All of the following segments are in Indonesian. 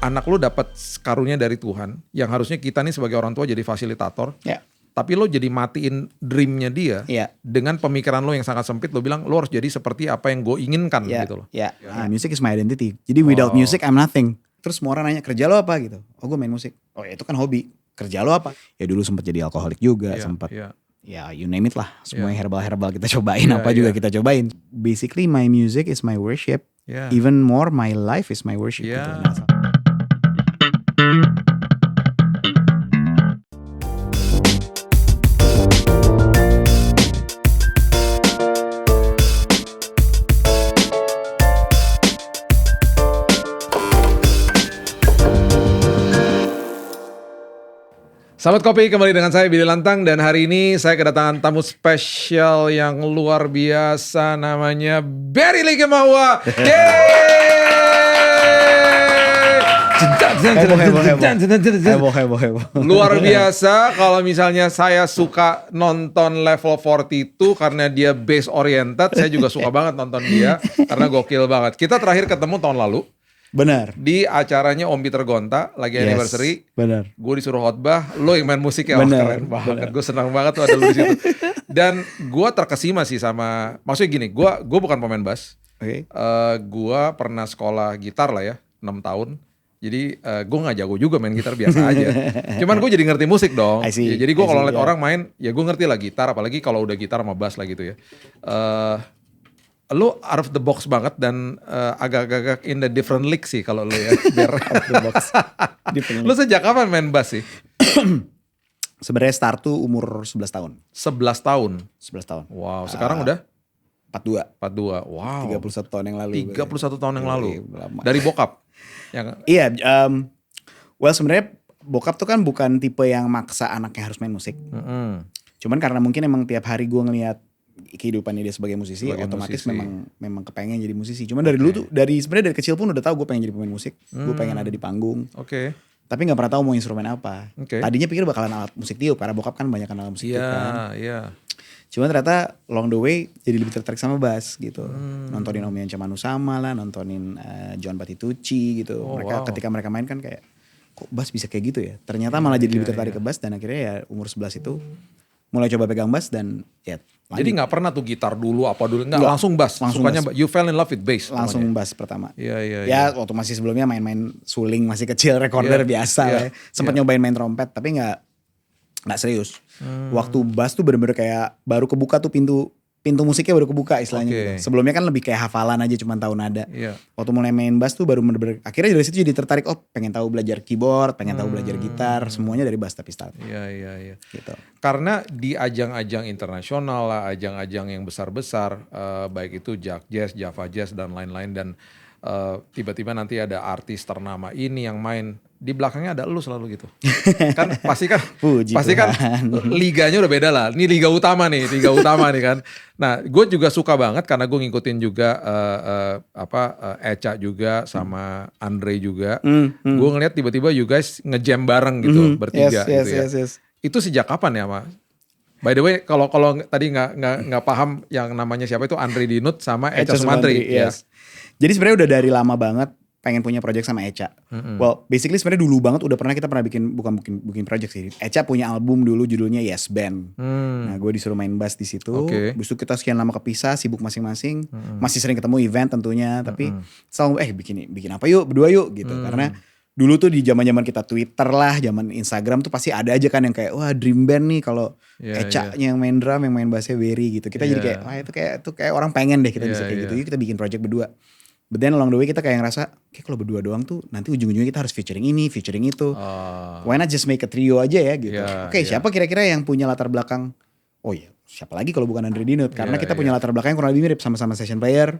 Anak lu dapat karunia dari Tuhan, yang harusnya kita nih sebagai orang tua jadi fasilitator. Ya. Tapi lo jadi matiin dreamnya dia dengan pemikiran lo yang sangat sempit. Lo bilang lo harus jadi seperti apa yang gue inginkan gitu loh. Music is my identity. Jadi without music I'm nothing. Terus semua orang nanya kerja lo apa gitu. Oh gue main musik. Oh ya itu kan hobi. Kerja lo apa? Ya dulu sempat jadi alkoholik juga. Sempat ya you name it lah. Semuanya herbal-herbal kita cobain. Juga kita cobain. Basically my music is my worship. Even more my life is my worship gitu. Sahabat Kopi, kembali dengan saya Billy Lantang, dan hari ini saya kedatangan tamu spesial yang luar biasa, namanya Berry Likimawa. Heboh. Luar biasa. Kalau misalnya saya suka nonton Level 42 karena dia base oriented, saya juga suka banget nonton dia karena gokil banget. Kita terakhir ketemu tahun lalu. Benar. Di acaranya Om Peter Gonta lagi anniversary. Benar. Gue disuruh khotbah, lo yang main musik ya. Keren banget. Gue senang banget tuh ada lo di situ. Dan gue terkesima sih sama, maksudnya gini, gue bukan pemain bass. Gue pernah sekolah gitar lah ya, 6 tahun. Jadi gue gak jago juga main gitar, biasa aja. Cuman gue jadi ngerti musik dong. Ya, jadi gue kalau liat orang main, ya gue ngerti lah gitar. Apalagi kalau udah gitar sama bass lah gitu ya. Lu out of the box banget dan agak-agak in the different league sih kalau lu ya. Out of the box. Lu sejak kapan main bass sih? Sebenarnya start tuh umur 11 tahun. 11 tahun? 11 tahun. Wow, sekarang udah? 42. Wow. 31 tahun yang lalu. 31 tahun yang lalu. Dari bokap? Iya, well sebenarnya bokap tuh kan bukan tipe yang maksa anaknya harus main musik. Cuman karena mungkin emang tiap hari gue ngeliat kehidupannya dia sebagai musisi, otomatis memang kepengen jadi musisi. Cuman dari dulu tuh, sebenarnya dari kecil pun udah tahu gue pengen jadi pemain musik. Gue pengen ada di panggung. Tapi nggak pernah tahu mau instrumen apa. Tadinya pikir bakalan alat musik tiup karena bokap kan banyak alat musik tiup kan. Cuman ternyata along the way jadi lebih tertarik sama bass gitu. Nontonin Om Yance Manusama lah, nontonin John Patitucci gitu. Ketika mereka main kan kayak, kok bass bisa kayak gitu ya. Ternyata malah jadi lebih tertarik ke bass, dan akhirnya ya umur 11 itu mulai coba pegang bass dan ya. Jadi gak pernah tuh gitar dulu apa dulu, enggak, langsung bass. Sukanya bass. You fell in love with bass. Langsung bass pertama. Ya waktu masih sebelumnya main-main suling, masih kecil, recorder biasa. Sempat nyobain main trompet tapi gak serius. Waktu bass tuh bener-bener kayak baru kebuka tuh pintu musiknya baru kebuka istilahnya gitu. Sebelumnya kan lebih kayak hafalan aja, cuman tahu nada. Waktu mulai main bass tuh baru bener-bener, akhirnya dari situ jadi tertarik, pengen tahu belajar keyboard, pengen tahu belajar gitar, semuanya dari bass tapi start. Iya. Gitu. Karena di ajang-ajang internasional lah, ajang-ajang yang besar-besar, baik itu Jazz, Java Jazz dan lain-lain, dan tiba-tiba nanti ada artis ternama ini yang main, di belakangnya ada lu selalu gitu. Kan pasti kan liganya udah beda lah. Ini liga utama nih kan. Nah, gue juga suka banget karena gue ngikutin juga Echa juga sama Andre juga. Gue ngeliat tiba-tiba you guys ngejam bareng gitu, bertiga gitu ya. Itu sejak kapan ya, Ma? By the way, kalau tadi nggak paham yang namanya siapa, itu Andre Dinut sama Echa Sumantri. Jadi sebenarnya udah dari lama banget pengen punya project sama Echa. Well, basically sebenarnya dulu banget kita pernah bikin project sih. Echa punya album dulu judulnya Yes Band. Nah, gue disuruh main bass di situ. Habis itu kita sekian lama kepisah, sibuk masing-masing. Masih sering ketemu event tentunya, tapi selalu bikin apa yuk, berdua yuk gitu. Karena dulu tuh di zaman-zaman kita Twitter lah, zaman Instagram tuh pasti ada aja kan yang kayak, wah dream band nih kalau Echa-nya yang main drum, yang main bassnya Berry gitu. Kita jadi kayak, wah itu kayak orang pengen deh kita bisa kayak gitu. Yuk kita bikin project berdua. But then along the way kita kayak ngerasa, kayak kalau berdua doang tuh nanti ujung-ujungnya kita harus featuring ini, featuring itu. Why not just make a trio aja ya gitu. Siapa kira-kira yang punya latar belakang, siapa lagi kalau bukan Andre Dinut. Karena kita punya latar belakang yang kurang lebih mirip, sama-sama session player,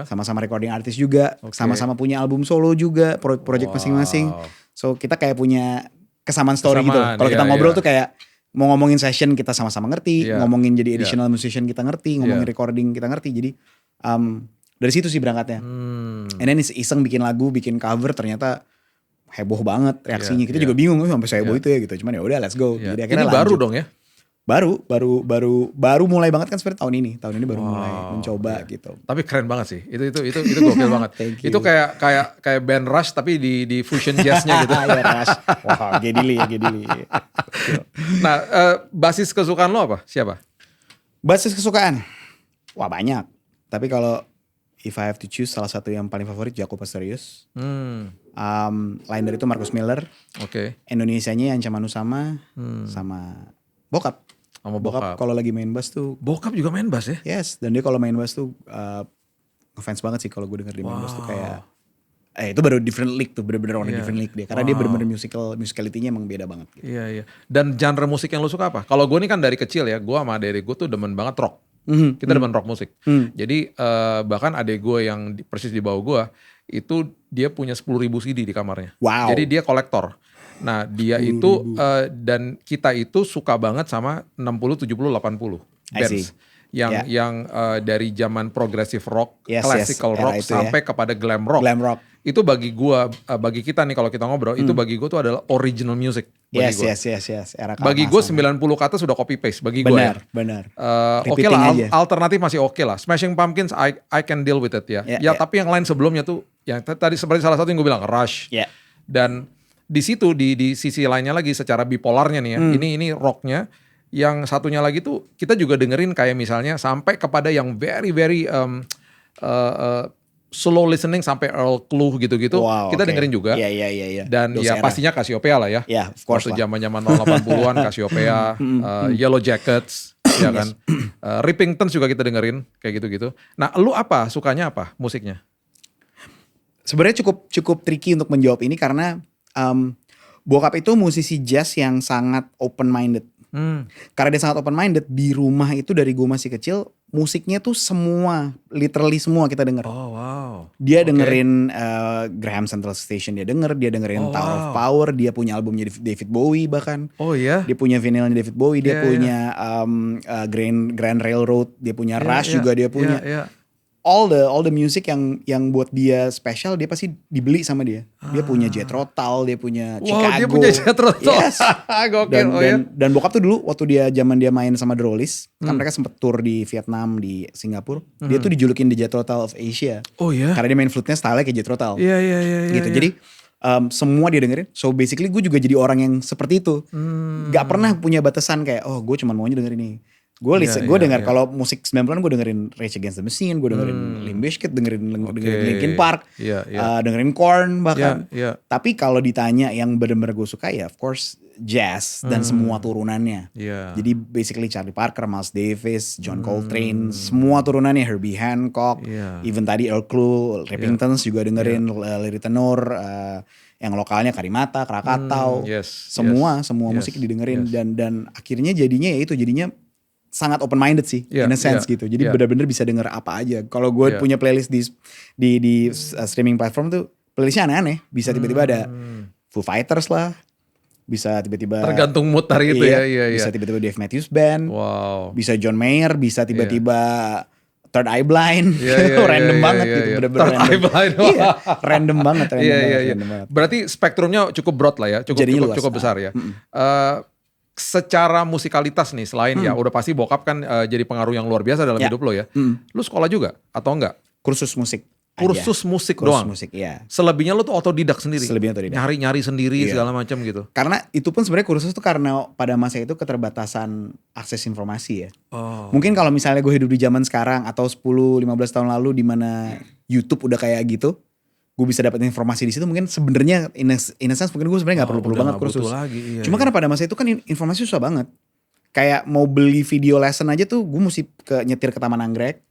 sama-sama recording artist juga, sama-sama punya album solo juga, project masing-masing. So kita kayak punya kesamaan story gitu. Kalau kita ngobrol tuh kayak, mau ngomongin session kita sama-sama ngerti, ngomongin jadi additional musician kita ngerti, ngomongin recording kita ngerti. Jadi dari situ sih berangkatnya. And then iseng bikin lagu, bikin cover, ternyata heboh banget reaksinya. Kita juga bingung sampai seheboh itu ya gitu. Cuman ya udah let's go. Jadi akhirnya ini baru dong ya? Baru mulai banget kan sebenarnya tahun ini baru mulai Wow, mencoba iya. gitu. Tapi keren banget sih. Itu gokil banget. Thank Itu you. kayak band Rush tapi di fusion jazznya gitu. Ya Rush. Wah, Gedili. Nah, basis kesukaan lo apa? Siapa? Basis kesukaan. Wah, banyak. Tapi kalau if I have to choose salah satu yang paling favorit Jaco Pastorius. Lain dari itu Marcus Miller. Oke. Indonesianya Yanca Manusama sama Bokap. Sama Bokap. Kalau lagi main bass tuh Bokap juga main bass ya? yes, dan dia kalau main bass tuh ngefans banget sih kalau gue denger dia main bass tuh kayak itu baru different league tuh, bener-bener on a different league dia. Karena dia bener-bener musicality-nya emang beda banget gitu. Iya. Dan genre musik yang lo suka apa? Kalau gue nih kan dari kecil ya, gue sama adik gue tuh demen banget rock. Kita demen rock musik. Jadi bahkan adik gue yang persis di bawah gue, itu dia punya 10.000 CD di kamarnya. Wow. Jadi dia kolektor. Nah dia itu dan kita itu suka banget sama 60, 70, 80 bands. Yang dari zaman progressive rock, classical rock sampai kepada glam rock. Itu bagi gua, bagi kita nih kalau kita ngobrol, itu bagi gua tuh adalah original music. Yes. Era bagi gua 90 ke atas sudah copy paste bagi gua. Benar. Oke lah, alternatif masih oke lah. Smashing Pumpkins, I can deal with it ya. Tapi yang lain sebelumnya tuh, yang tadi seperti salah satu yang gue bilang Rush. Dan di situ di sisi lainnya lagi secara bipolarnya nih ya. Ini rocknya. Yang satunya lagi tuh kita juga dengerin kayak misalnya sampai kepada yang very slow listening sampai Earl Clue gitu-gitu. Wow, kita dengerin juga. Iya. Dan ya pastinya Cassiopeia lah ya. Ya, of course waktu lah. zaman-zaman 80-an Cassiopeia, Yellow Jackets, ya kan. Ripping Tons juga kita dengerin kayak gitu-gitu. Nah, lu apa sukanya apa musiknya? Sebenarnya cukup tricky untuk menjawab ini karena Bokap itu musisi jazz yang sangat open minded. Karena dia sangat open minded, di rumah itu dari gue masih kecil musiknya tuh semua, literally semua kita denger. Oh wow. Dia dengerin Graham Central Station, dia dengerin Tower of Power, dia punya albumnya David Bowie bahkan. Oh iya. Dia punya vinylnya David Bowie, dia punya Grand Railroad, dia punya Rush juga dia punya. All the music yang buat dia special dia pasti dibeli sama dia. Dia punya Jethro Tull, dia punya Chicago. Wow, dia punya Jethro Tull. Yes. Gokil. Dan Bokap tuh dulu waktu dia main sama The Rollies, kan mereka sempet tour di Vietnam, di Singapura. Dia tuh dijulukin The Jethro Tull of Asia. Oh iya. Karena dia main flute-nya style kayak Jethro Tull. Iya. Gitu. Jadi semua dia dengerin. So basically gue juga jadi orang yang seperti itu. Gak pernah punya batasan kayak gue cuma maunya dengerin ini. Gue denger kalau musik 90-an gue dengerin Rage Against the Machine, gue dengerin Limp Bizkit, dengerin Linkin Park, dengerin Korn bahkan. Tapi kalau ditanya yang benar-benar gue suka ya of course jazz dan semua turunannya. Jadi basically Charlie Parker, Miles Davis, John Coltrane, semua turunannya, Herbie Hancock, even tadi Earl Clue, Ripping Tons juga dengerin, Larry Tenor, yang lokalnya Karimata, Krakatau, semua musik didengerin dan akhirnya jadinya sangat open minded sih in a sense gitu. Jadi benar-benar bisa denger apa aja. Kalau gue punya playlist di streaming platform tuh playlistnya aneh-aneh. Bisa tiba-tiba ada Foo Fighters lah. Bisa tiba-tiba tergantung mood hari itu ya. Bisa tiba-tiba Dave Matthews Band. Wow. Bisa John Mayer, bisa tiba-tiba Third Eye Blind. Random banget gitu. Bener-bener Third Eye Blind. Random banget. Berarti spektrumnya cukup broad lah ya. Cukup besar ya. Secara musikalitas nih selain ya udah pasti Bokap kan jadi pengaruh yang luar biasa dalam hidup lo ya. Lu sekolah juga atau enggak? Kursus musik. Kursus musik doang. Musik, ya. Selebihnya lu tuh otodidak sendiri. Otodidak. Nyari-nyari sendiri segala macam gitu. Karena itu pun sebenarnya kursus tuh karena pada masa itu keterbatasan akses informasi ya. Mungkin kalau misalnya gue hidup di zaman sekarang atau 10-15 tahun lalu di mana YouTube udah kayak gitu, gue bisa dapat informasi di situ, mungkin sebenarnya in a sense mungkin gue sebenarnya nggak perlu banget kursus. Cuma karena pada masa itu kan informasi susah banget. Kayak mau beli video lesson aja tuh gue mesti nyetir ke Taman Anggrek.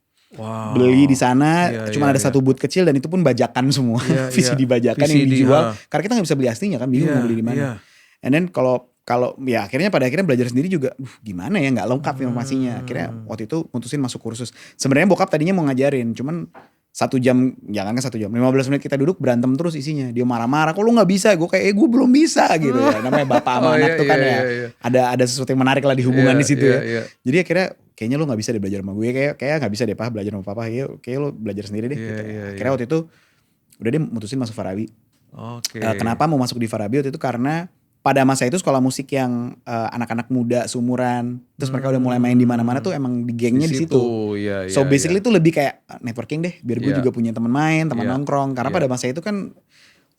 Beli di sana, cuma ada satu booth kecil dan itu pun bajakan semua. VCD bajakan yang dijual. Karena kita nggak bisa beli aslinya kan, bingung mau beli di mana. And then kalau ya akhirnya belajar sendiri juga gimana ya, nggak lengkap informasinya. Akhirnya waktu itu mutusin masuk kursus. Sebenarnya Bokap tadinya mau ngajarin, cuman 1 jam, jangan kan 1 jam, 15 menit kita duduk berantem terus isinya. Dia marah-marah, kok lu gak bisa? Gue kayak gue belum bisa gitu ya. Namanya bapak sama anak tuh kan ada sesuatu yang menarik lah di hubungan di situ ya. Jadi akhirnya kayaknya lu gak bisa deh belajar sama gue. Kayak gak bisa deh Pak belajar sama papa. Kayak lu belajar sendiri deh gitu. Akhirnya waktu itu udah dia mutusin masuk Farabi. Kenapa mau masuk di Farabi waktu itu? Karena pada masa itu sekolah musik yang anak-anak muda seumuran, terus mereka udah mulai main di mana-mana tuh emang di gengnya di situ. Iya, So iya, basically iya. itu lebih kayak networking deh, biar gue Iya. juga punya teman main, teman Iya. nongkrong. Karena Iya. pada masa itu kan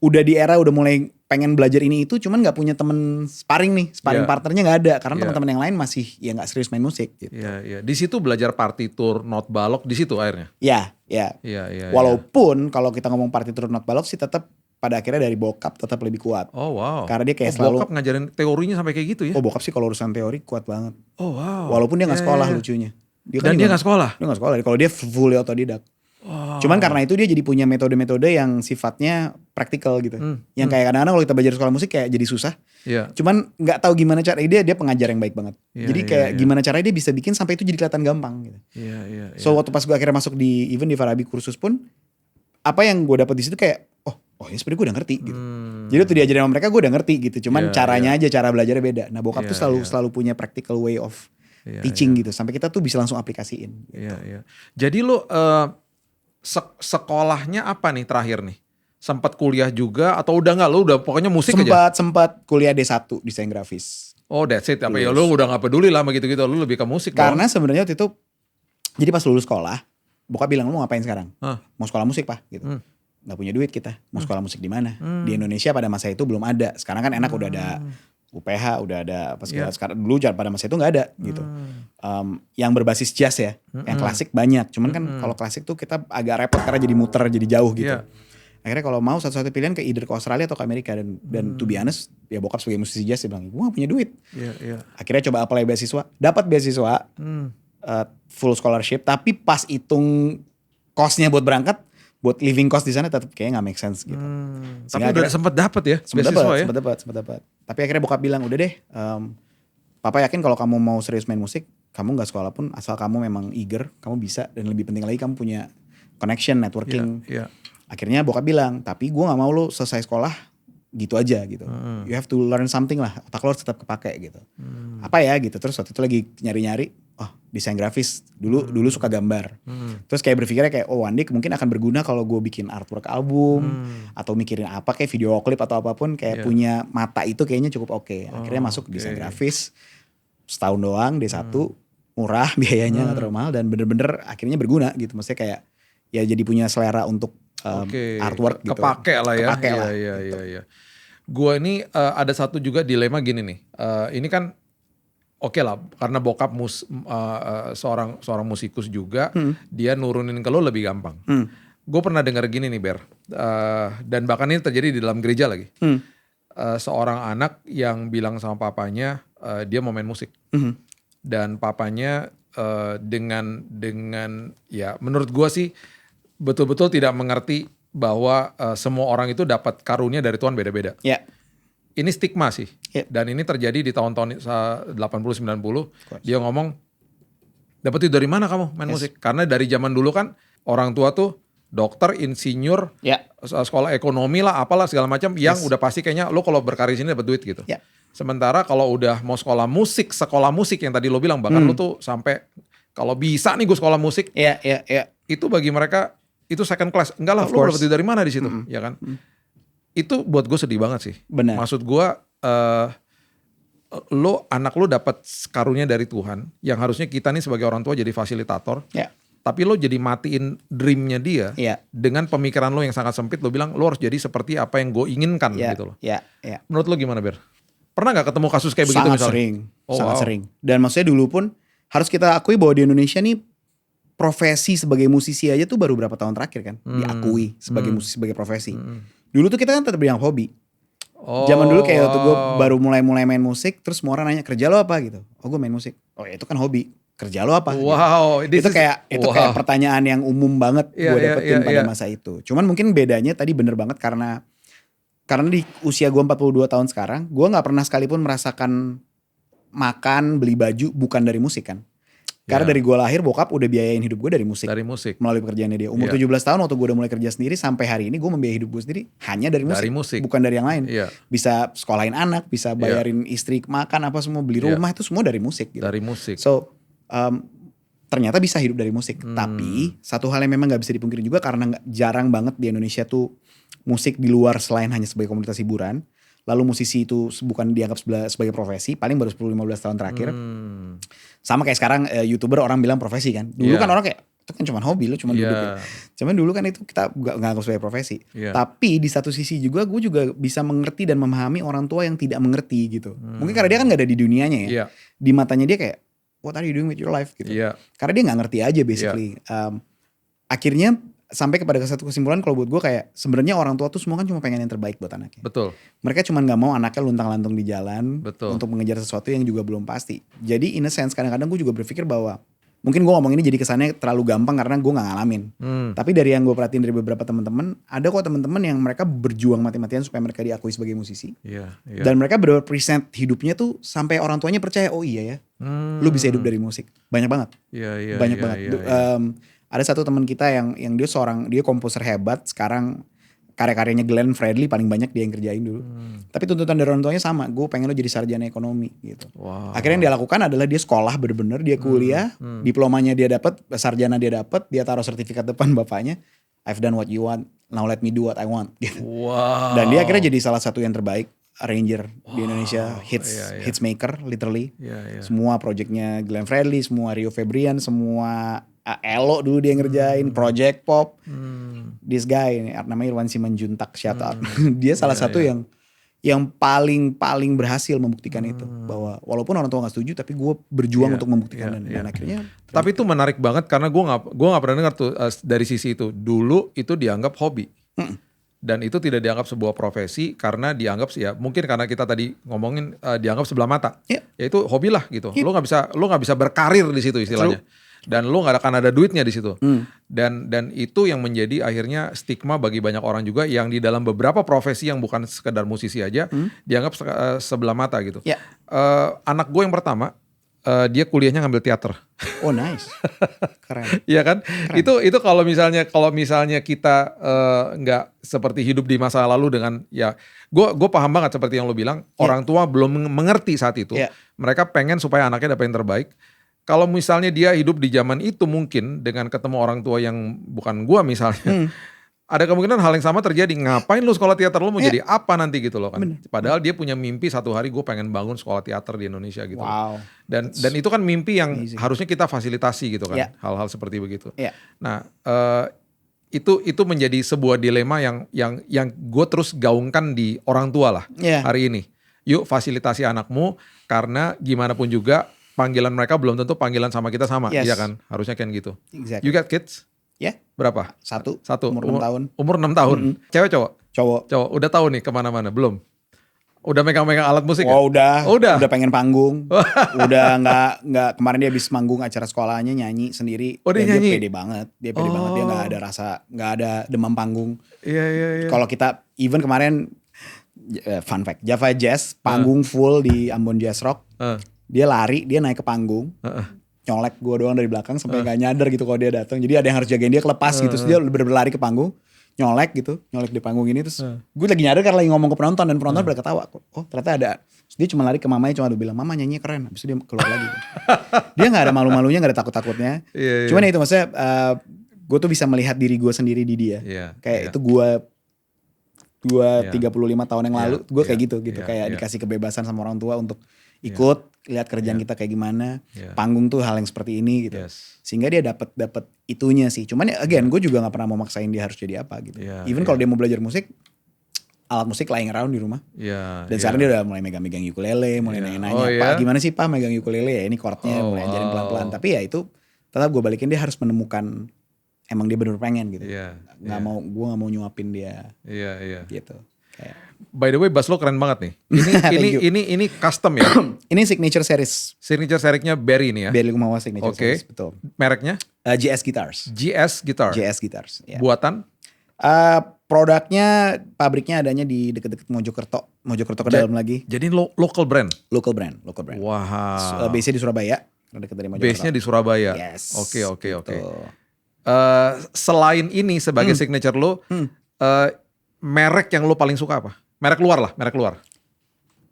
udah di era udah mulai pengen belajar ini itu, cuman nggak punya temen sparring nih, sparring Iya. partnernya nggak ada, karena Iya. teman-teman yang lain masih ya nggak serius main musik. Gitu. Iya, iya. Di situ belajar partitur, not balok di situ akhirnya. Ya, ya. Iya, iya. Walaupun kalau kita ngomong partitur not balok sih tetap pada akhirnya dari bokap tetap lebih kuat. Oh wow. Karena dia kayak selalu. Bokap ngajarin teorinya sampai kayak gitu ya? Oh bokap sih kalau urusan teori kuat banget. Oh wow. Walaupun dia nggak Iya, sekolah iya. lucunya. Dan dia nggak sekolah? Dia nggak sekolah. Kalau dia fully otodidak. Wow. Cuman karena itu dia jadi punya metode-metode yang sifatnya praktikal gitu. Yang kayak kadang-kadang kalau kita belajar sekolah musik kayak jadi susah. Iya. Cuman nggak tahu gimana cara dia pengajar yang baik banget. Iya, Jadi iya, kayak iya. gimana caranya dia bisa bikin sampai itu jadi kelihatan gampang gitu. Iya, iya. So waktu pas gue akhirnya masuk di event di Farabi kursus pun, apa yang gue dapet di situ kayak oh ini sebenarnya gue udah ngerti gitu. Jadi waktu diajarin sama mereka gue udah ngerti gitu. Cuman Iya, caranya aja, cara belajarnya beda. Nah bokap tuh Iya, selalu punya practical way of Iya, teaching gitu. Sampai kita tuh bisa langsung aplikasiin. Iya, iya. Jadi lu sekolahnya apa nih terakhir nih? Sempat kuliah juga atau udah nggak? Lu udah pokoknya musik aja? Sempat kuliah D1 desain grafis. Oh that's it. Apa ya lu udah nggak peduli lah sama gitu-gitu. Lu lebih ke musik Karena dong. sebenarnya waktu itu, jadi pas lulus sekolah, bokap bilang lu mau ngapain sekarang? Hah? Mau sekolah musik pak gitu. Nggak punya duit kita, mau sekolah musik di mana? Di Indonesia pada masa itu belum ada. Sekarang kan enak udah ada UPH, udah ada apa segala. Sekarang dulu pada masa itu nggak ada gitu. Yang berbasis jazz ya, yang klasik banyak. Cuman kan kalau klasik tuh kita agak repot karena jadi muter, jadi jauh gitu. Iya. Akhirnya kalau mau satu-satu pilihan ke either ke Australia atau ke Amerika dan to be honest, ya bokap sebagai musisi jazz dia bilang, gue gak punya duit. Iya, iya. Akhirnya coba apply beasiswa, dapat beasiswa, full scholarship, tapi pas hitung cost-nya buat berangkat, buat living cost di sana tetap kayaknya nggak make sense gitu. Tapi udah sempet dapet ya beasiswa ya? Sempet dapat. Tapi akhirnya bokap bilang udah deh, papa yakin kalau kamu mau serius main musik, kamu nggak sekolah pun asal kamu memang eager, kamu bisa, dan lebih penting lagi kamu punya connection, networking. Iya. Akhirnya bokap bilang, tapi gue nggak mau lo selesai sekolah gitu aja gitu. You have to learn something lah, otak lo harus tetap kepake gitu. Apa ya gitu. Terus waktu itu lagi nyari-nyari, desain grafis dulu suka gambar. Terus kayak berpikirnya kayak one day mungkin akan berguna kalau gue bikin artwork album atau mikirin apa kayak video klip atau apapun kayak punya mata itu kayaknya cukup oke. Akhirnya masuk desain grafis setahun doang D1 murah biayanya nggak terlalu mahal dan bener-bener akhirnya berguna gitu. Maksudnya kayak ya jadi punya selera untuk artwork gitu. Kepake lah ya. Kepake lah. Iya. Gua ini ada satu juga dilema gini nih. Ini kan oke lah, karena bokap seorang musikus juga, dia nurunin ke lo lebih gampang. Gue pernah dengar gini nih Ber, dan bahkan ini terjadi di dalam gereja lagi. Seorang anak yang bilang sama papanya dia mau main musik, dan papanya dengan ya menurut gue sih betul-betul tidak mengerti bahwa semua orang itu dapat karunia dari Tuhan beda-beda. Ya. Ini stigma sih. Yeah. Dan ini terjadi di tahun-tahun 80-90. Dia ngomong, dapat itu dari mana kamu main musik? Karena dari zaman dulu kan orang tua tuh dokter, insinyur, sekolah ekonomi lah, apalah segala macam yang udah pasti kayaknya lo kalau berkarir sini dapat duit gitu. Yeah. Sementara kalau udah mau sekolah musik yang tadi lo bilang, bahkan lo tuh sampai kalau bisa nih gue sekolah musik, itu bagi mereka itu second class. Enggak lah, lo dapat duit dari mana di situ, ya kan? Itu buat gue sedih banget sih. Benar. Maksud gue, anak lo dapat karunia dari Tuhan, yang harusnya kita nih sebagai orang tua jadi fasilitator. Tapi lo jadi matiin dreamnya dia dengan pemikiran lo yang sangat sempit. Lo bilang lo harus jadi seperti apa yang gue inginkan gitu loh. Menurut lo gimana Ber? Pernah nggak ketemu kasus kayak begitu misalnya? Sangat sering. Dan maksudnya dulu pun harus kita akui bahwa di Indonesia nih profesi sebagai musisi aja tuh baru berapa tahun terakhir kan diakui sebagai musisi sebagai profesi. Dulu tuh kita kan tetap yang hobi. Zaman dulu kayak waktu gue baru mulai main musik, terus semua orang nanya kerja lo apa gitu. Oh gue main musik. Oh ya itu kan hobi. Kerja lo apa? Wow. Gitu. Itu kayak pertanyaan yang umum banget gue dapetin pada masa itu. Cuman mungkin bedanya tadi bener banget karena di usia gue 42 tahun sekarang, gue nggak pernah sekalipun merasakan makan, beli baju bukan dari musik kan. Karena dari gue lahir bokap udah biayain hidup gue dari musik. Melalui pekerjaannya dia. Umur 17 tahun waktu gue udah mulai kerja sendiri sampai hari ini gue membiayai hidup gue sendiri hanya dari musik. Bukan dari yang lain. Bisa sekolahin anak, bisa bayarin istri makan apa semua, beli rumah itu semua dari musik gitu. Dari musik. So ternyata bisa hidup dari musik. Tapi satu hal yang memang gak bisa dipungkiri juga karena jarang banget di Indonesia tuh musik di luar selain hanya sebagai komunitas hiburan. lalu musisi itu bukan dianggap sebagai profesi, paling baru 10-15 tahun terakhir. Sama kayak sekarang YouTuber orang bilang profesi kan. Dulu kan orang kayak itu kan cuma hobi, lu cuma duduk. Cuman dulu kan itu kita gak anggap sebagai profesi. Tapi di satu sisi juga gue juga bisa mengerti dan memahami orang tua yang tidak mengerti gitu. Mungkin karena dia kan gak ada di dunianya ya. Di matanya dia kayak what are you doing with your life gitu. Karena dia gak ngerti aja basically. Akhirnya sampai kepada satu kesimpulan kalau buat gue kayak sebenarnya orang tua tuh semua kan cuma pengen yang terbaik buat anaknya. Betul. Mereka cuma gak mau anaknya luntang-lantung di jalan. Betul. Untuk mengejar sesuatu yang juga belum pasti. Jadi in a sense kadang-kadang gue juga berpikir bahwa mungkin gue ngomong ini jadi kesannya terlalu gampang karena gue gak ngalamin. Tapi dari yang gue perhatiin dari beberapa teman-teman, ada kok teman-teman yang mereka berjuang mati-matian supaya mereka diakui sebagai musisi. Dan mereka present hidupnya tuh sampai orang tuanya percaya, oh iya ya, lu bisa hidup dari musik. Banyak banget. Banyak banget. Ada satu teman kita yang dia komposer hebat, sekarang karya-karyanya Glenn Fredly paling banyak dia yang kerjain dulu. Tapi tuntutan dari orang tuanya sama, gue pengen lo jadi sarjana ekonomi gitu. Akhirnya yang dia lakukan adalah dia sekolah bener-bener, dia kuliah, diplomanya dia dapat, sarjana dia dapat, dia taruh sertifikat depan bapaknya, I've done what you want, now let me do what I want gitu. Dan dia akhirnya jadi salah satu yang terbaik arranger di Indonesia, hits maker literally. Semua projectnya Glenn Fredly, semua Rio Febrian, semua Elo dulu dia ngerjain, Project Pop. This guy namanya Irwan Simanjuntak, shout out. Dia salah satu yang paling berhasil membuktikan itu, bahwa walaupun orang tua nggak setuju tapi gue berjuang untuk membuktikan dan akhirnya. Tapi itu menarik banget karena gue nggak pernah dengar tuh dari sisi itu. Dulu itu dianggap hobi. Dan itu tidak dianggap sebuah profesi karena dianggap ya mungkin karena kita tadi ngomongin dianggap sebelah mata. Ya itu hobi lah gitu. Lo nggak bisa berkarir di situ istilahnya. Dan lo nggak akan ada duitnya di situ. Dan itu yang menjadi akhirnya stigma bagi banyak orang juga yang di dalam beberapa profesi yang bukan sekedar musisi aja dianggap sebelah mata gitu. Anak gue yang pertama dia kuliahnya ngambil teater. Oh nice, keren. Iya kan? Keren. Itu kalau misalnya kita nggak seperti hidup di masa lalu dengan ya, gue paham banget seperti yang lo bilang, orang tua belum mengerti saat itu. Mereka pengen supaya anaknya dapat yang terbaik. Kalau misalnya dia hidup di zaman itu mungkin dengan ketemu orang tua yang bukan gue misalnya. Ada kemungkinan hal yang sama terjadi. Ngapain lu sekolah teater, lu mau jadi apa nanti gitu loh kan. Padahal dia punya mimpi satu hari gue pengen bangun sekolah teater di Indonesia gitu. Dan itu kan mimpi yang harusnya kita fasilitasi gitu kan. Hal-hal seperti begitu. Nah itu menjadi sebuah dilema yang gue terus gaungkan di orang tua lah hari ini. Yuk fasilitasi anakmu karena gimana pun juga panggilan mereka belum tentu panggilan sama kita sama. Iya kan, harusnya kan gitu. You got kids? Berapa? Satu. Umur 6 tahun. Umur 6 tahun. Cewek cowok? Cowok. Udah tahu nih kemana-mana? Belum? Udah megang-megang alat musik ya? Udah pengen panggung. Udah nggak kemarin dia habis manggung acara sekolahnya nyanyi sendiri. Dia nyanyi? Dia pede banget. Dia nggak ada rasa, nggak ada demam panggung. Iya. Kalau kita even kemarin fun fact, Java Jazz panggung full di Ambon Jazz Rock. Dia lari, dia naik ke panggung. Nyolek gue doang dari belakang sampai gak nyadar gitu kalau dia datang. Jadi ada yang harus jagain dia kelepas gitu. Terus dia bener-bener lari ke panggung, nyolek di panggung ini. Terus gue lagi nyadar karena lagi ngomong ke penonton dan penonton pada ketawa. Oh ternyata ada. Terus dia cuma lari ke mamanya, cuma bilang mama nyanyi keren. Habis itu dia keluar lagi. Dia gak ada malu-malunya, gak ada takut-takutnya. Cuman ya itu maksudnya gue tuh bisa melihat diri gue sendiri di dia. Kayak itu gue 35 tahun yang lalu gue kayak gitu kayak dikasih kebebasan sama orang tua untuk ikut lihat kerjaan kita kayak gimana, panggung tuh hal yang seperti ini gitu, sehingga dia dapat itunya sih. Cuman ya again gue juga nggak pernah mau maksain dia harus jadi apa gitu. Even kalau dia mau belajar musik, alat musik lying around di rumah. Dan sekarang dia udah mulai megang ukulele, mulai nanya-nanya, Pak gimana sih Pak megang ukulele ya, ini chordnya mulai ajarin pelan-pelan. Tapi ya itu tetap gue balikin, dia harus menemukan emang dia bener pengen gitu. Gue nggak mau nyuapin dia. Gitu. Kayak. By the way, bass lo keren banget nih. Ini custom ya? Ini signature series. Signature seriesnya Barry ini ya? Barry Lumawa signature series, betul. Mereknya? GS Guitars. GS Guitars. Buatan? Produknya, pabriknya adanya di deket-deket Mojokerto ke dalam lagi. Jadi local brand? Local brand. Wow. Base-nya di Surabaya. Deket dari Mojokerto. Base-nya di Surabaya? Yes. Oke. Selain ini sebagai signature lo, merek yang lo paling suka apa? Merek luar.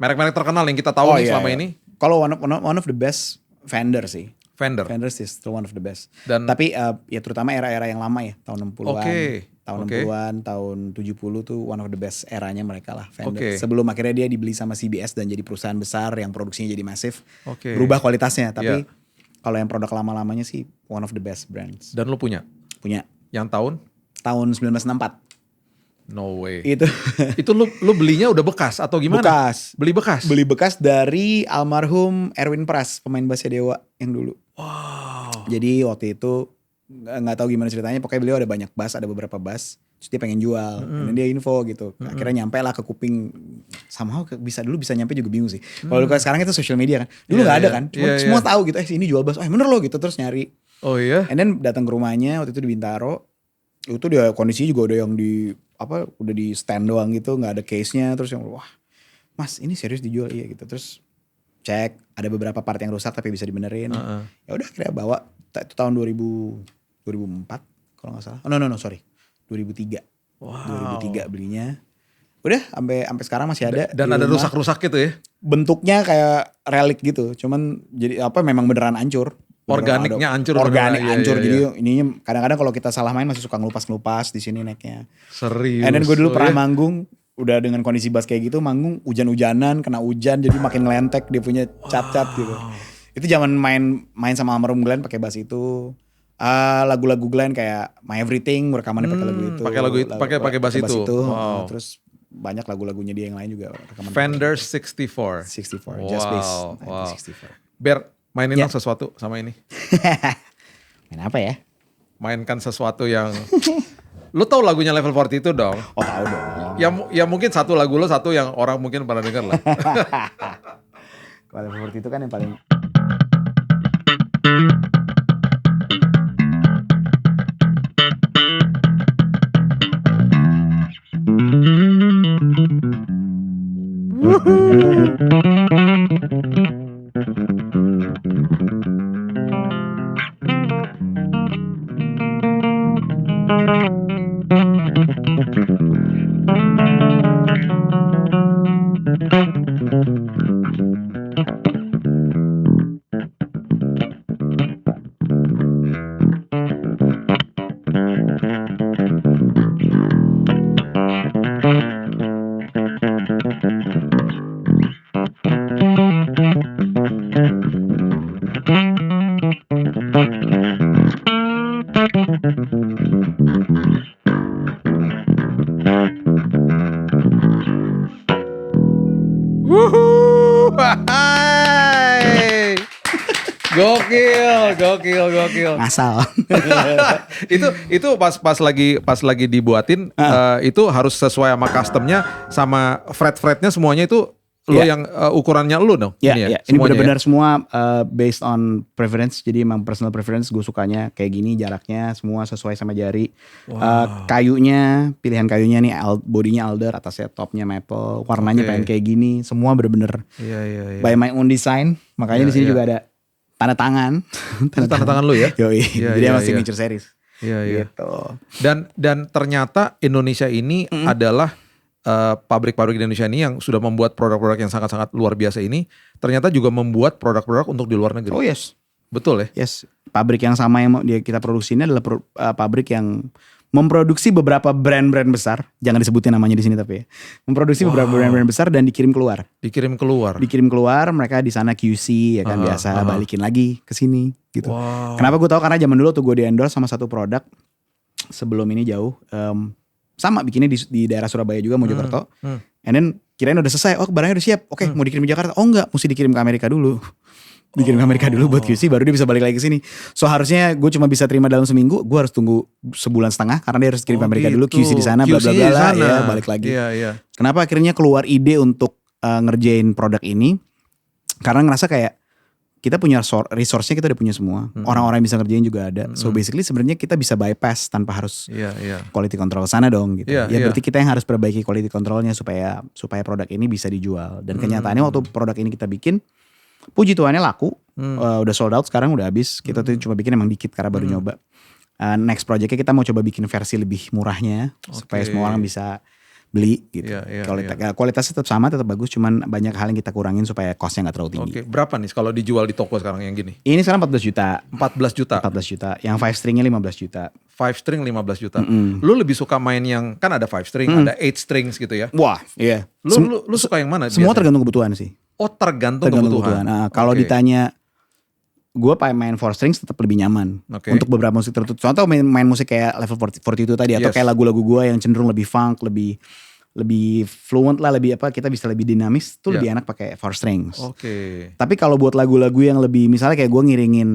Merek terkenal yang kita tahu nih selama ini. Kalau one of the best Fender sih. Fender. Fender is still one of the best. Dan Tapi ya terutama era-era yang lama ya, tahun 60-an. Tahun Oke. 60-an, tahun 70 tuh one of the best eranya mereka lah Fender. Oke. Sebelum akhirnya dia dibeli sama CBS dan jadi perusahaan besar yang produksinya jadi masif. Oke. Berubah kualitasnya, tapi Iya. kalau yang produk lama-lamanya sih one of the best brands. Dan lu punya Punya yang tahun? tahun 1964. No way. Itu Itu lu belinya udah bekas atau gimana? bekas. Beli bekas. Beli bekas dari almarhum Erwin Pras, pemain bassnya Dewa yang dulu. Wow. Jadi waktu itu nggak tahu gimana ceritanya, pokoknya beliau ada banyak bass, ada beberapa bass, terus dia pengen jual, dan dia info gitu. Akhirnya nyampe lah ke kuping, somehow bisa nyampe juga bingung sih. Kalau sekarang itu social media kan, dulu nggak ada kan, cuma semua tahu gitu, ini jual bass, bener loh gitu, terus nyari. Oh iya. And then datang ke rumahnya waktu itu di Bintaro, itu dia kondisinya juga ada yang udah di stand doang gitu, nggak ada case-nya, terus yang wah mas ini serius dijual, iya gitu, terus cek ada beberapa part yang rusak tapi bisa dibenerin. Ya udah akhirnya bawa itu tahun 2004 kalau nggak salah. No sorry 2003. Wow. 2003 belinya. Udah sampai sekarang masih ada. Dan di ada rumah. rusak-rusak gitu ya. Bentuknya kayak relik gitu. Cuman jadi memang beneran hancur. Organiknya hancur. Organik beneran. hancur. Iya, Jadi iya. ininya kadang-kadang kalau kita salah main masih suka ngelupas-ngelupas di sini necknya. Serius. And then gue dulu Oh, pernah iya? manggung. Udah dengan kondisi bass kayak gitu, manggung hujan-hujanan, kena hujan jadi makin ngelentek, dia punya cat-cat gitu. Itu zaman main sama almarhum Glenn pakai bass itu. Lagu-lagu Glenn kayak My Everything rekamannya pakai lagu itu. pakai bass itu. Wow. Terus banyak lagu-lagunya dia yang lain juga rekaman. Fender 64. 64, Just Bass. Wow. 64. Ber, mainin Ya. dong sesuatu sama ini. Main apa ya? Mainkan sesuatu yang lu tahu lagunya Level 40 itu dong. Oh tahu dong. Ya mungkin satu lagu lo, satu yang orang mungkin pernah dengar lah. Kalau seperti itu kan yang paling. Wuhu, hai. Gokil. Ngasal. itu pas lagi dibuatin itu harus sesuai sama customnya, sama fretnya semuanya itu lo yang ukurannya lo dong. Ya, ini ini semuanya benar-benar semua based on preference. Jadi emang personal preference, gue sukanya kayak gini, jaraknya semua sesuai sama jari. Kayunya, pilihan kayunya nih bodinya alder, atasnya topnya maple, warnanya pengen kayak gini. Semua bener-bener Iya. by my own design. Makanya di sini juga ada tanda tangan. Tanda tangan lo ya. Yoi, Iya, jadi iya, emang iya. signature series. Iya. Gitu. Dan ternyata Indonesia ini adalah pabrik-pabrik di Indonesia ini yang sudah membuat produk-produk yang sangat-sangat luar biasa ini, ternyata juga membuat produk-produk untuk di luar negeri. Oh yes. Betul ya? Yes, pabrik yang sama yang kita produksi ini adalah pabrik yang memproduksi beberapa brand-brand besar. Jangan disebutin namanya di sini tapi ya. Memproduksi beberapa brand-brand besar dan dikirim keluar. Dikirim keluar, mereka di sana QC ya kan biasa balikin lagi ke sini gitu. Wow. Kenapa gue tahu? Karena zaman dulu tuh gue di-endorse sama satu produk sebelum ini jauh. Sama bikinnya di daerah Surabaya juga, Mojokerto. And then kirain udah selesai, oh barangnya udah siap. Oke, mau dikirim ke Jakarta. Oh enggak, mesti dikirim ke Amerika dulu. Dikirim ke Amerika dulu buat QC, baru dia bisa balik lagi ke sini. So harusnya gue cuma bisa terima dalam seminggu, gue harus tunggu sebulan setengah karena dia harus kirim ke Amerika dulu, QC di sana, bla bla bla, ya balik lagi. Iya. Kenapa akhirnya keluar ide untuk ngerjain produk ini? Karena ngerasa kayak kita punya resource-nya, kita udah punya semua. Orang-orang yang bisa ngerjain juga ada. So basically sebenarnya kita bisa bypass tanpa harus quality control sana dong gitu. Berarti kita yang harus perbaiki quality controlnya supaya produk ini bisa dijual. Dan kenyataannya waktu produk ini kita bikin, puji Tuhannya laku. Udah sold out, sekarang udah habis. Kita tuh cuma bikin emang dikit karena baru nyoba. Next projectnya kita mau coba bikin versi lebih murahnya. Supaya semua orang bisa beli gitu. Iya, Kualitasnya tetap sama, tetap bagus, cuman banyak hal yang kita kurangin supaya costnya nggak terlalu tinggi. Oke, berapa nih kalau dijual di toko sekarang yang gini? Ini sekarang 14 juta. 14 juta. 14 juta. Yang 5 stringnya 15 juta. 5 string 15 juta. Lu lebih suka main yang kan ada 5 string, ada 8 strings gitu ya. Wah, iya. Lu suka yang mana? Semua biasanya? tergantung kebutuhan sih. Oh, tergantung kebutuhan. Nah, kalau Oke. ditanya gue main 4 strings tetap lebih nyaman. Oke. Untuk beberapa musik tertentu. Contoh main musik kayak level 42 tadi atau Yes. kayak lagu-lagu gue yang cenderung lebih funk, lebih fluent lah, lebih apa, kita bisa lebih dinamis tuh Yeah. lebih enak pakai 4 strings. Oke. Tapi kalau buat lagu-lagu yang lebih misalnya kayak gue ngiringin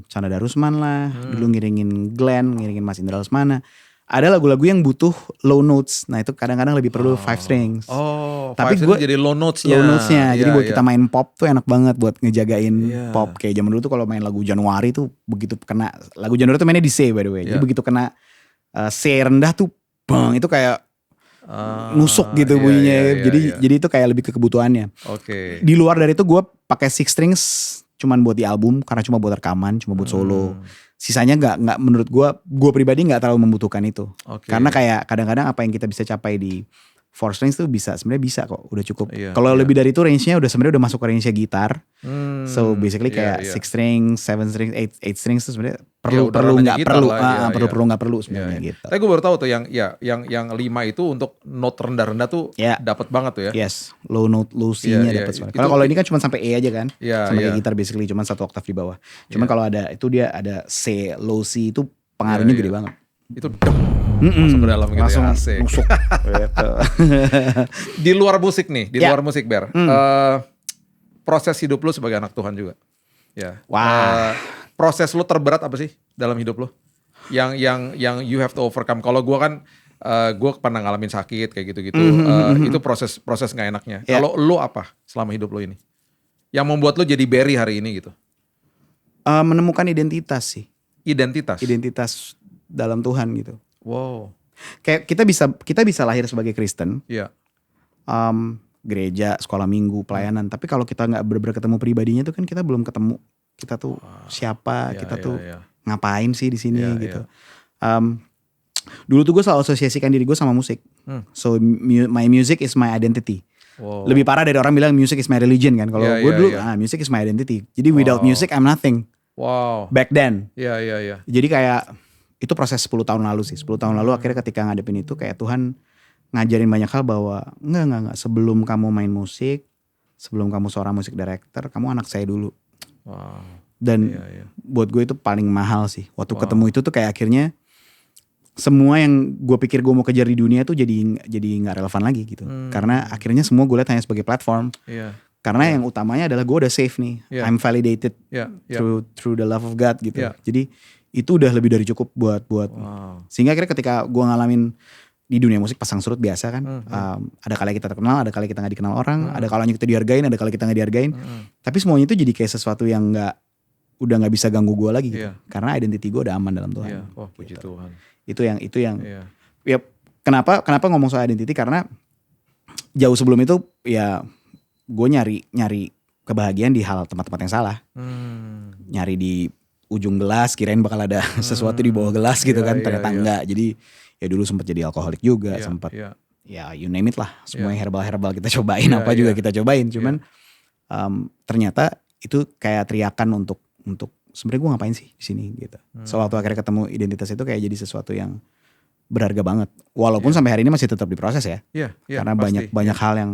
Chandra Darusman lah, dulu ngiringin Glenn, ngiringin Mas Indra Lesmana. Ada lagu-lagu yang butuh low notes. Nah, itu kadang-kadang lebih perlu 5 strings. Oh, Tapi 5 string jadi low notesnya. Low notes-nya. Jadi Iya, buat iya. kita main pop tuh enak banget buat ngejagain Iya. pop. Kayak zaman dulu tuh kalau main lagu Januari tuh begitu kena, lagu Januari tuh mainnya di C by the way. Jadi Iya. begitu kena C rendah tuh bang, itu kayak nusuk gitu Iya, bunyinya. iya, iya, jadi iya. jadi itu kayak lebih ke kebutuhannya. Oke. Di luar dari itu gue pakai 6 strings cuman buat di album karena cuma buat rekaman, cuma buat solo. Sisanya nggak menurut gue pribadi nggak terlalu membutuhkan itu. Oke. Karena kayak kadang-kadang apa yang kita bisa capai di 4 strings tuh sebenarnya bisa kok, udah cukup. Iya, Kalau iya. lebih dari itu range-nya sebenarnya udah masuk ke range-nya gitar. So basically iya, kayak iya. 6 strings, 7 strings, 8 strings tuh sebenarnya Ya, udah ranahnya gitar lah, iya, iya. perlu nggak perlu Iya, sebenarnya iya. gitu. Tapi gue baru tahu tuh yang 5 itu untuk note rendah-rendah tuh Iya. dapat banget tuh ya. Yes, low note, low C-nya Iya, iya. dapat sebenarnya. Itu- Kalau ini kan cuma sampai E aja kan, Iya, sama iya. kayak gitar basically cuma 1 oktav di bawah. Cuman Iya. kalau ada itu dia ada C, low C itu pengaruhnya Iya, gede iya. banget. Itu masuk ke dalam gitu Langsung ya. Asik. nusuk. Gitu. Di luar musik nih, di Ya. luar musik Ber. Proses hidup lu sebagai anak Tuhan juga. Ya. Wah. Proses lu terberat apa sih dalam hidup lu? Yang you have to overcome. Kalau gua kan gua pernah ngalamin sakit kayak gitu-gitu. Itu proses nggak enaknya. Ya. Kalau lu apa selama hidup lu ini? Yang membuat lu jadi Barry hari ini gitu. Menemukan identitas sih. Identitas. Identitas dalam Tuhan gitu. Wow. Kayak kita bisa lahir sebagai Kristen, Iya. gereja, sekolah minggu, pelayanan. Tapi kalau kita nggak benar-benar ketemu pribadinya tuh kan kita belum ketemu. Kita tuh siapa, Iya, kita iya, tuh iya. ngapain sih di sini Iya, gitu. Dulu tuh gue selalu asosiasikan diri gue sama musik. So my music is my identity. Wow. Lebih parah dari orang bilang music is my religion kan. Kalau Iya, gue iya, dulu iya. music is my identity. Jadi without music I'm nothing. Wow. Back then. Iya, iya, iya. Jadi kayak itu proses 10 tahun lalu sih. 10 tahun lalu akhirnya ketika ngadepin itu kayak Tuhan ngajarin banyak hal bahwa enggak. Sebelum kamu main musik, sebelum kamu seorang musik director, kamu anak saya dulu. Wow. Dan Iya, iya. buat gue itu paling mahal sih. Waktu ketemu itu tuh kayak akhirnya semua yang gue pikir gue mau kejar di dunia tuh jadi nggak relevan lagi gitu. Karena akhirnya semua gue lihat hanya sebagai platform. Iya. Karena yang utamanya adalah gue udah safe nih. Iya. I'm validated Iya, iya. through the love of God gitu. Iya. Jadi itu udah lebih dari cukup buat Wow. sehingga akhirnya ketika gue ngalamin di dunia musik pasang surut biasa kan. Ada kali kita terkenal, ada kali kita gak dikenal orang, ada kalanya kita dihargain, ada kali kita gak dihargain. Tapi semuanya itu jadi kayak sesuatu yang udah gak bisa ganggu gue lagi gitu. Iya. Karena identity gue udah aman dalam Tuhan. Iya. Wah, puji Tuhan. Itu yang Iya. ya kenapa ngomong soal identity, karena jauh sebelum itu ya gue nyari kebahagiaan di hal tempat-tempat yang salah. Nyari di ujung gelas, kirain bakal ada sesuatu di bawah gelas gitu Iya, kan, iya, ternyata iya. enggak. Jadi ya dulu sempat jadi alkoholik juga, Iya, sempat iya. ya you name it lah, semua Iya. yang herbal kita cobain, Iya, apa juga iya. kita cobain. Cuman ternyata itu kayak teriakan untuk sebenarnya gue ngapain sih di sini gitu. So waktu akhirnya ketemu identitas itu kayak jadi sesuatu yang berharga banget. Walaupun sampai hari ini masih tetap diproses ya. Iya, iya, Karena pasti. banyak hal yang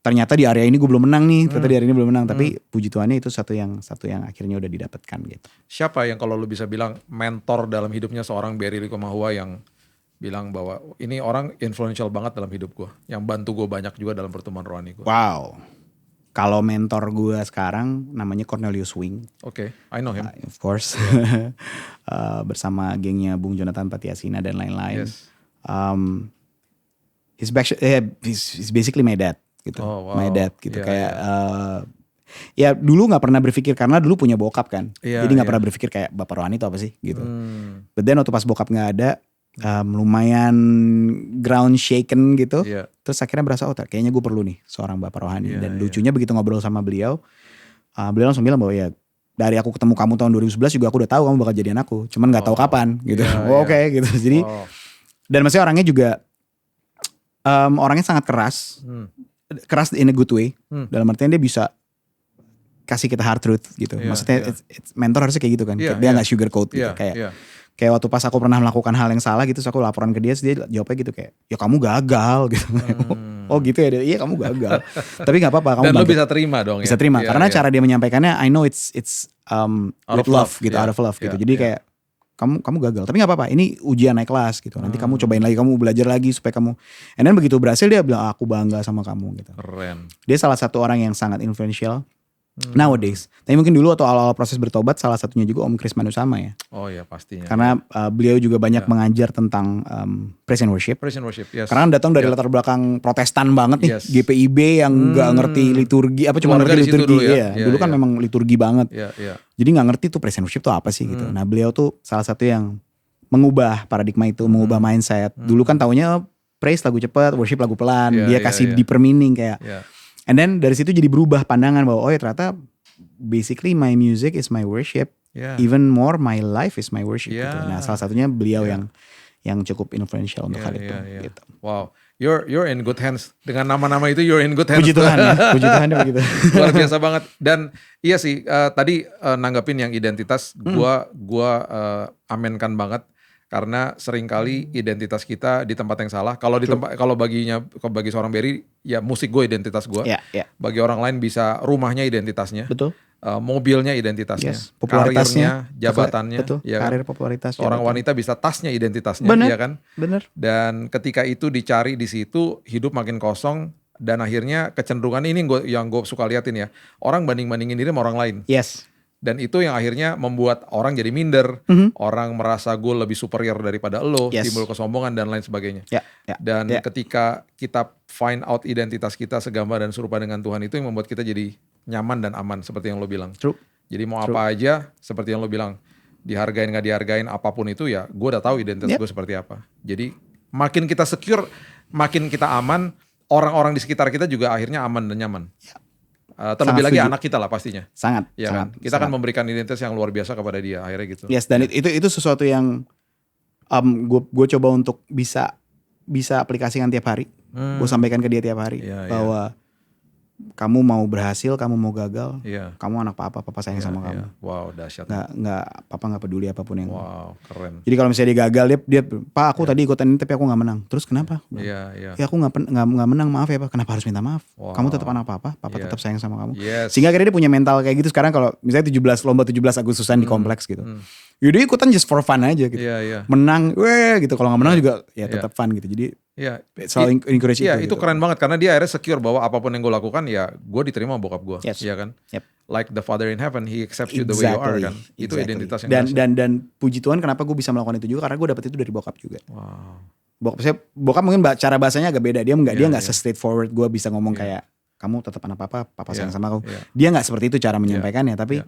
ternyata di area ini gue belum menang nih, ternyata di area ini belum menang. Tapi puji Tuhannya itu satu yang akhirnya udah didapatkan gitu. Siapa yang kalau lu bisa bilang mentor dalam hidupnya seorang Barry Likumahua yang bilang bahwa ini orang influential banget dalam hidup gue, yang bantu gue banyak juga dalam pertemuan rohani gue. Wow. Kalau mentor gue sekarang namanya Cornelius Wing. Oke, I know him. Of course. Bersama gengnya Bung Jonathan Patiasina dan lain-lain. Yes. He's basically my dad gitu. Oh, wow. My dad gitu. Iya, Kayak ya dulu gak pernah berpikir, karena dulu punya bokap kan. Iya, Jadi gak iya. pernah berpikir kayak bapak rohani itu apa sih gitu. But then waktu pas bokap gak ada, lumayan ground shaken gitu. Iya. Terus akhirnya berasa, oh kayaknya gue perlu nih seorang bapak rohani. Iya, Dan iya. lucunya begitu ngobrol sama beliau, beliau langsung bilang bahwa ya dari aku ketemu kamu tahun 2011 juga aku udah tahu kamu bakal jadi anakku. Cuman gak tahu kapan gitu. Iya, Oh, iya. oke gitu. Jadi Oh, dan masih orangnya juga Orangnya sangat keras. Keras in a good way. Dalam artian dia bisa kasih kita hard truth gitu. Maksudnya mentor harusnya kayak gitu kan. Dia gak sugarcoat gitu. Kayak waktu pas aku pernah melakukan hal yang salah gitu, terus aku laporan ke dia jawabnya gitu kayak, ya kamu gagal gitu. Oh gitu ya, iya kamu gagal. Tapi gak apa-apa. Dan lu bisa terima dong bisa terima, karena cara dia menyampaikannya, I know it's with love gitu, out of love gitu. Jadi kayak, kamu gagal, tapi gak apa-apa, ini ujian naik kelas gitu. Nanti kamu cobain lagi, kamu belajar lagi supaya kamu. And then begitu berhasil dia bilang, aku bangga sama kamu gitu. Keren. Dia salah satu orang yang sangat influential nowadays. Tapi mungkin dulu atau awal-awal proses bertobat, salah satunya juga Om Chris Manusama ya. Oh ya pastinya. Karena beliau juga banyak mengajar tentang praise and worship. Praise and worship, yes. Karena datang dari latar belakang Protestan banget nih, GPIB yang nggak ngerti liturgi, apa cuma ngerti liturgi. Dulu, dulu kan memang liturgi banget. Jadi nggak ngerti tuh praise and worship tuh apa sih gitu. Nah beliau tuh salah satu yang mengubah paradigma itu, mengubah mindset. Dulu kan taunya praise lagu cepat, worship lagu pelan. Dia kasih deeper meaning kayak. And then dari situ jadi berubah pandangan bahwa oh ya ternyata basically my music is my worship, even more my life is my worship. Gitu. Nah salah satunya beliau yang cukup influential untuk hal itu. Gitu. Wow, you're in good hands dengan nama-nama itu. You're in good hands. Puji Tuhan ya, puji Tuhan ya begitu. Luar biasa banget. Dan iya sih tadi nanggapin yang identitas, gua amenkan banget. Karena seringkali identitas kita di tempat yang salah. Kalau di tempat, kalau bagi seorang Berry, ya musik gue identitas gue. Bagi orang lain bisa rumahnya identitasnya. Betul. Mobilnya identitasnya. Popularitasnya, karirnya, jabatannya. Betul. Ya Karir, kan? popularitas. Seorang wanita bisa tasnya identitasnya, ya kan? Bener. Dan ketika itu dicari di situ, hidup makin kosong. Dan akhirnya kecenderungan ini yang gue suka liatin ya. Orang banding-bandingin diri sama orang lain. Yes. Dan itu yang akhirnya membuat orang jadi minder, orang merasa gue lebih superior daripada lo, timbul kesombongan dan lain sebagainya. Dan ketika kita find out identitas kita segambar dan serupa dengan Tuhan, itu yang membuat kita jadi nyaman dan aman seperti yang lo bilang. Jadi mau apa aja seperti yang lo bilang, dihargain gak dihargain apapun itu ya, gue udah tahu identitas gue seperti apa. Jadi makin kita secure, makin kita aman, orang-orang di sekitar kita juga akhirnya aman dan nyaman. Terlebih lagi anak kita lah pastinya. Sangat. Kan? Kita akan memberikan identitas yang luar biasa kepada dia akhirnya gitu. Yes, dan itu sesuatu yang gue coba untuk bisa aplikasikan tiap hari. Gue sampaikan ke dia tiap hari bahwa kamu mau berhasil, kamu mau gagal, kamu anak papa sayang sama kamu. Wow, dahsyat. Papa nggak peduli apapun yang. Wow, keren. Jadi kalau misalnya dia gagal, dia Pak aku tadi ikutan ini tapi aku nggak menang. Terus kenapa? Ya aku nggak menang, maaf ya Pak. Kenapa harus minta maaf? Kamu tetap anak papa tetap sayang sama kamu. Sehingga akhirnya dia punya mental kayak gitu. Sekarang kalau misalnya lomba 17 Agustusan di kompleks gitu. Yaudah ikutan just for fun aja gitu. Menang, gitu. Kalau nggak menang juga ya tetap fun gitu. Jadi selalu encourage itu. Itu keren banget karena dia akhirnya secure bahwa apapun yang gue lakukan ya gue diterima sama bokap gue, ya kan? Like the Father in Heaven, He accepts you the way you are kan. Itu identitas yang dan puji Tuhan kenapa gue bisa melakukan itu juga karena gue dapet itu dari bokap juga. Bokap mungkin cara bahasanya agak beda. Dia nggak se-straightforward gue bisa ngomong kayak kamu tetap anak papa sayang sama aku. Dia nggak seperti itu cara menyampaikannya, tapi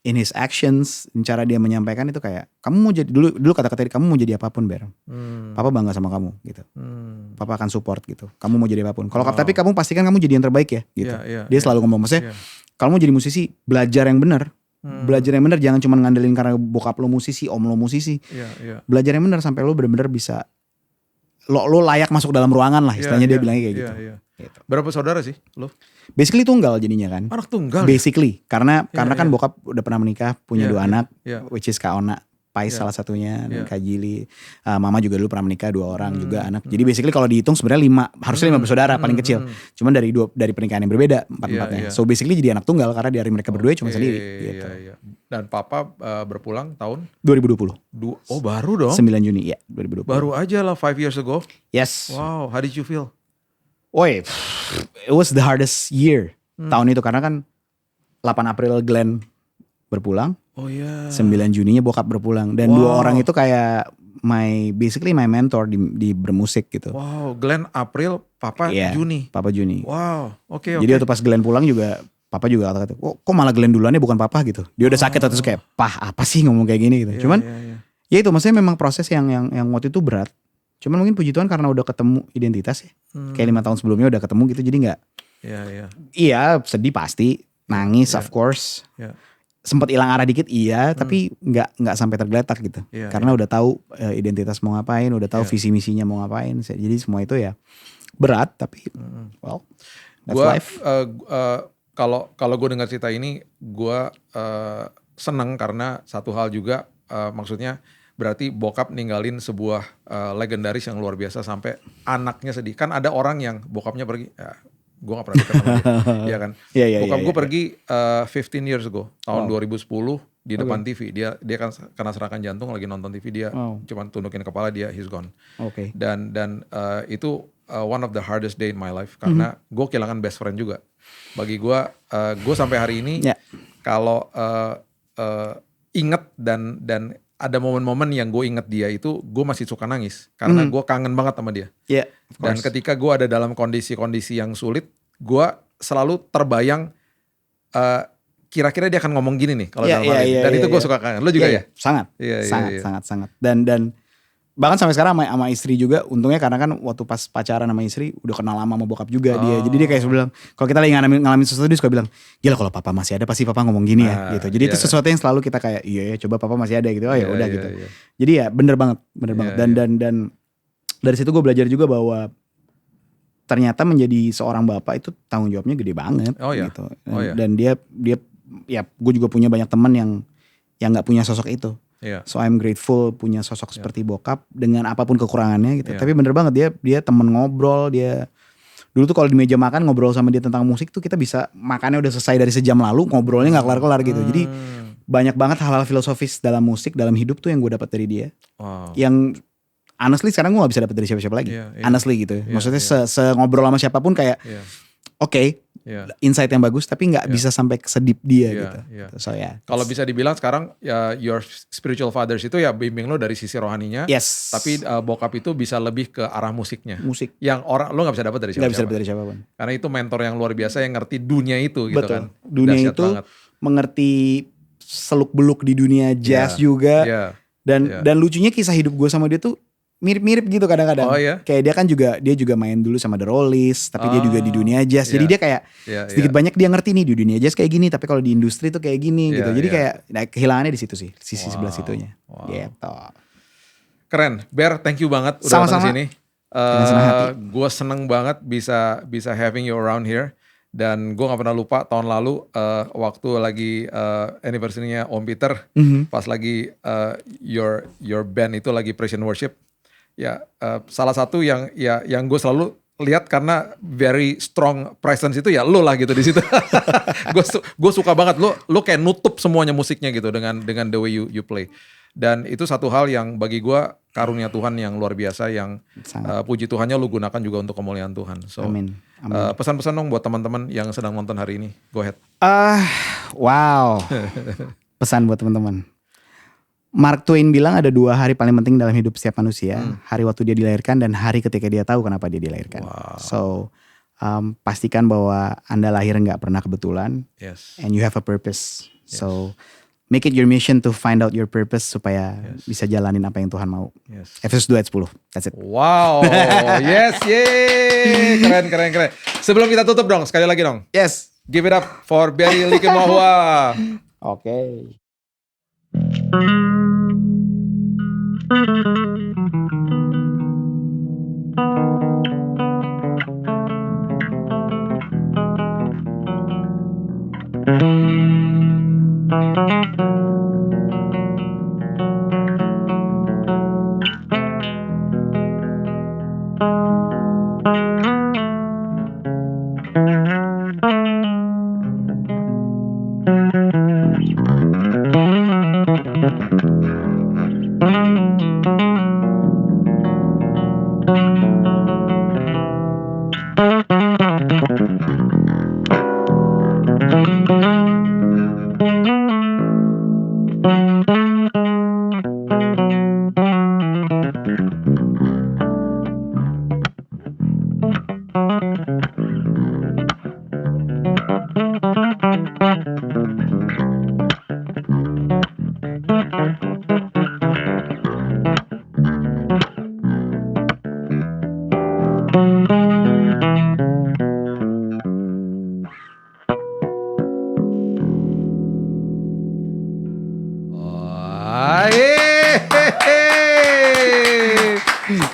in his actions, cara dia menyampaikan itu kayak kamu mau jadi dulu kata-kata kamu mau jadi apapun Ber, papa bangga sama kamu gitu, papa akan support gitu, kamu mau jadi apapun. Kalau tapi kamu pastikan kamu jadi yang terbaik ya gitu. Dia selalu ngomong maksudnya, kalau mau jadi musisi belajar yang benar, jangan cuma ngandelin karena bokap lo musisi, om lo musisi, belajar yang benar sampai lo benar-benar bisa lo layak masuk dalam ruangan lah istilahnya dia bilangnya kayak gitu. Berapa saudara sih lo? Basically tunggal jadinya kan. Anak tunggal. Basically karena kan bokap udah pernah menikah punya 2 anak, which is Kak Ona Pais salah satunya, dan Kak Jili, mama juga dulu pernah menikah 2 orang juga anak. Jadi basically kalau dihitung sebenarnya 5 harusnya 5 bersaudara paling kecil. Cuman dari pernikahan yang berbeda 4-4-nya. So basically jadi anak tunggal karena dari mereka berdua cuma sendiri. Gitu. Dan papa berpulang tahun 2020. Oh baru dong. 9 Juni ya 2020. Baru aja lah 5 years ago. Yes. Wow, how did you feel? It was the hardest year tahun itu karena kan 8 April Glenn berpulang. Oh iya. 9 Juninya bokap berpulang dan 2 orang itu kayak basically my mentor di bermusik gitu. Wow, Glenn April, Papa Juni. Papa Juni. Wow, oke. Jadi waktu pas Glenn pulang juga Papa juga kata-kata, kok malah Glenn duluannya bukan Papa gitu. Dia udah sakit terus kayak, "Pah, apa sih ngomong kayak gini?" gitu. Cuman ya itu maksudnya memang proses yang waktu itu berat. Cuman mungkin puji Tuhan karena udah ketemu identitas ya. Kayak 5 tahun sebelumnya udah ketemu gitu jadi gak. Iya sedih pasti. Nangis of course. Sempat hilang arah dikit tapi gak sampai tergeletak gitu. Karena udah tahu identitas mau ngapain. Udah tahu visi misinya mau ngapain. Jadi semua itu ya berat tapi well that's Gua life. kalau gue dengar cerita ini, gue seneng karena satu hal juga, maksudnya berarti bokap ninggalin sebuah legendaris yang luar biasa sampai anaknya sedih. Kan ada orang yang bokapnya pergi, ya, gue gak pernah dekat sama dia, ya kan. Iya, Bokap gue iya. pergi 15 years ago, tahun 2010 di depan TV. Dia kan kena serangan jantung lagi nonton TV, dia cuman tundukin kepala, dia he's gone. Oke. Dan itu one of the hardest day in my life karena gue kehilangan best friend juga. Bagi gue sampai hari ini kalau inget dan ada momen-momen yang gue inget dia itu, gue masih suka nangis karena gue kangen banget sama dia. Yeah, of Dan course. ketika gue ada dalam kondisi-kondisi yang sulit, gue selalu terbayang kira-kira dia akan ngomong gini nih kalau dalam hal ini. Dan itu gue suka kangen. Lo juga ya? Sangat, Iya. sangat. Dan bahkan sampai sekarang sama istri juga, untungnya karena kan waktu pas pacaran sama istri udah kenal lama sama bokap juga dia. Jadi dia kayak suka bilang, kalau kita lagi ngalamin sesuatu dia suka bilang, gila kalau papa masih ada pasti papa ngomong gini ya gitu. Jadi itu sesuatu yang selalu kita kayak iya coba papa masih ada gitu. Oh ya udah gitu. Iya. Jadi ya bener banget. Dan dari situ gue belajar juga bahwa ternyata menjadi seorang bapak itu tanggung jawabnya gede banget gitu. Dan dia ya gue juga punya banyak teman yang nggak punya sosok itu. So I'm grateful punya sosok seperti bokap dengan apapun kekurangannya gitu. Tapi bener banget dia temen ngobrol, dia dulu tuh kalau di meja makan ngobrol sama dia tentang musik tuh kita bisa makannya udah selesai dari sejam lalu, ngobrolnya nggak kelar-kelar gitu. Jadi banyak banget hal-hal filosofis dalam musik, dalam hidup tuh yang gue dapat dari dia. Yang honestly sekarang gue gak bisa dapat dari siapa-siapa lagi. Honestly gitu. Maksudnya ngobrol sama siapapun kayak oke, insight yang bagus tapi gak bisa sampai sedip dia gitu. So kalau bisa dibilang sekarang ya your spiritual fathers itu ya bimbing lo dari sisi rohaninya. Yes. Tapi bokap itu bisa lebih ke arah musiknya. Musik. Yang orang lo gak bisa dapat dari siapa-siapa. Gak bisa dapat dari siapapun. Karena itu mentor yang luar biasa yang ngerti dunia itu gitu. Betul. Kan. Dunia Dahsyat itu banget. mengerti seluk-beluk di dunia jazz juga. Dan lucunya kisah hidup gue sama dia tuh mirip-mirip gitu kadang-kadang. Kayak dia juga main dulu sama The Rollies, tapi dia juga di dunia jazz. Jadi dia kayak sedikit banyak dia ngerti nih di dunia jazz kayak gini, tapi kalau di industri tuh kayak gini gitu. Jadi kayak kehilangannya di situ sih, sisi sebelah situnya. Gitu. Keren, Bear, thank you banget udah datang sini. Gue seneng banget bisa having you around here. Dan gue gak pernah lupa tahun lalu waktu lagi anniversary-nya Om Peter, pas lagi your band itu lagi praise and worship. Ya salah satu yang gue selalu lihat karena very strong presence itu ya lo lah gitu di situ. Gue suka banget lo kayak nutup semuanya musiknya gitu dengan the way you play. Dan itu satu hal yang bagi gue karunia Tuhan yang luar biasa yang puji Tuhannya lo gunakan juga untuk kemuliaan Tuhan. So Amin. Pesan-pesan dong buat teman-teman yang sedang nonton hari ini. Go ahead. Wow. Pesan buat teman-teman. Mark Twain bilang ada 2 hari paling penting dalam hidup setiap manusia. Hari waktu dia dilahirkan dan hari ketika dia tahu kenapa dia dilahirkan. Wow. So pastikan bahwa Anda lahir gak pernah kebetulan. Yes. And you have a purpose. So make it your mission to find out your purpose supaya bisa jalanin apa yang Tuhan mau. Efesus 2 ayat 10. That's it. Wow. Yes. Yeay. Keren. Sebelum kita tutup dong, sekali lagi dong. Yes. Give it up for Barry Likimahua. Oke.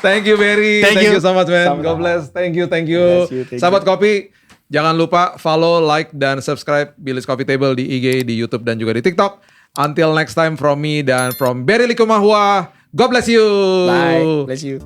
Thank you Barry. Thank Thank you. you so much man. Sama-sama. God bless. Thank you. Bless you, thank Sahabat Kopi, jangan lupa follow, like, dan subscribe Billy's Coffee Table di IG, di YouTube, dan juga di TikTok. Until next time from me dan from Barry Likumahua. God bless you. Bye. Bless you.